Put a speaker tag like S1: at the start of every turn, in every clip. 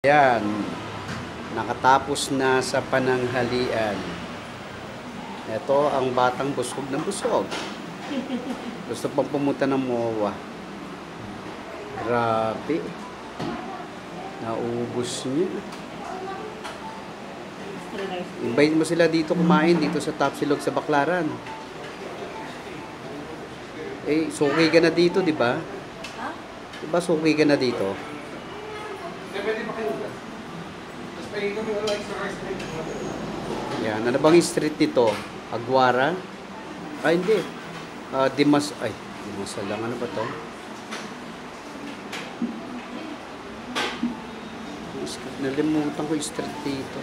S1: Ayan, nakatapos na sa pananghalian. Ito ang batang busog ng busog. Gusto pang pumunta ng MOA. Grabe. Naubos niya. Invite mo sila dito kumain, dito sa Tapsilog sa Baclaran. Eh, suki ka na dito, di ba? Di ba suki ka na dito? Yan, ano bang street dito? Aguara? Ah, hindi. Dimas, ay, Dimas lang. Ano ba to? Nalimutan ko yung street dito.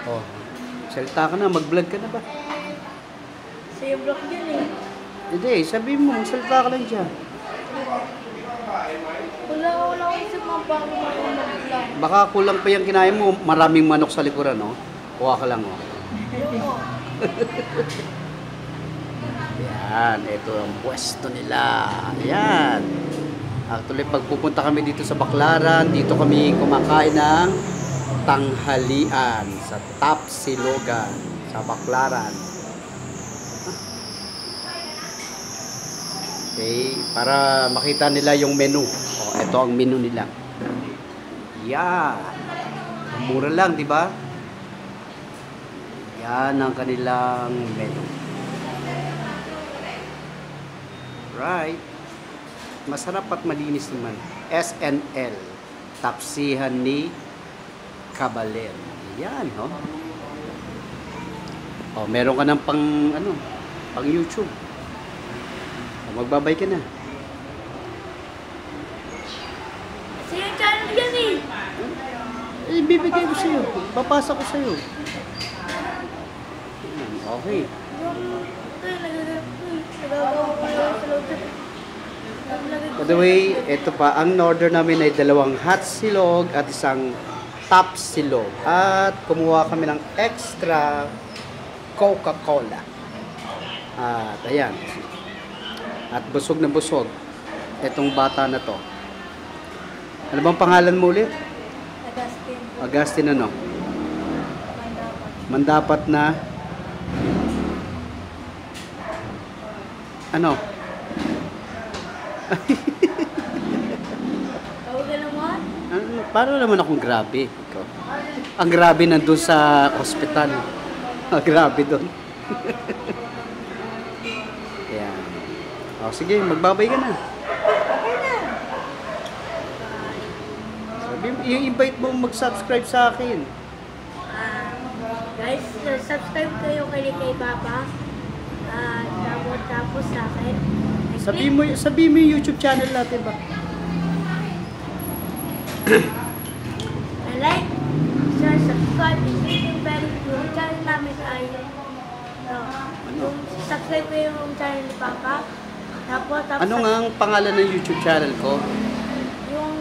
S1: Oh, salita ka na, mag-vlog ka na ba?
S2: Sa'yo vlog yun eh.
S1: Hindi, sabihin mo, salita ka lang dyan.
S2: Wala ko isip mga bago mag-vlog.
S1: Baka kulang pa yung kinain mo, maraming manok sa likuran, no? Kuha ka lang, oh. Yan, ito ang pwesto nila. Yan. Actually, pag pupunta kami dito sa Baclaran, dito kami kumakain ng tanghalian sa Tapsilogan sa Baclaran. Okay, para makita nila yung menu. Oh, ito ang menu nila. Yan. Mura lang, di ba? Yan ang kanilang menu. Right. Masarap at malinis naman. SNL. Tapsihan ni Kabalen. Yan, ho. Oh, meron ka ng pang YouTube. Oh, magbabay ka na.
S2: Kasi yung channel yan eh.
S1: Ibibigay ko sa'yo. Papasa ko sa'yo. Okay. By the way, ito pa. Ang order namin ay 2 hot silog at isang top silog. At kumuha kami ng extra Coca-Cola. At ayan. At busog na busog. Itong bata na to. Ano bang pangalan mo ulit?
S2: Agustin.
S1: Agustin ano? Mandapat na ano?
S2: Tawag ka naman?
S1: Paano naman akong grabe? Ikaw. Ang grabe nandun sa ospital. Ang grabe doon. Ayan. O, sige, magbabay ka na. Sabi, i-invite mo mag-subscribe sa akin.
S2: Guys, subscribe kayo kay Papa. Tapos sa akin.
S1: Sabi mo yung YouTube channel natin ba?
S2: Like, share, subscribe, yung channel namin ay yung subscribe ko yung channel ni Papa. Tapos
S1: Ano nga ang pangalan ng YouTube channel ko?
S2: yung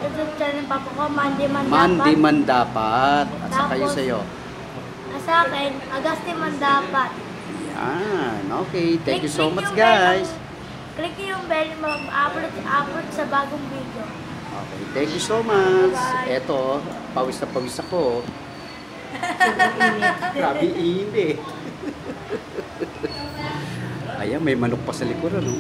S2: YouTube channel ni Papa ko, Mandy Mandapat.
S1: Mandy Mandapat. At saka yung
S2: Tapos,
S1: sa'yo.
S2: Sa akin, Agustin Mandapat.
S1: Yan. Okay. Thank you so
S2: Click
S1: much,
S2: yung bell,
S1: guys.
S2: Click yung bell, mag-upload sa bagong video.
S1: Okay. Thank you so much.
S2: Bye.
S1: Eto, pawis na pawis ako. Grabe init. Ayan, may manok pa sa likuran, no?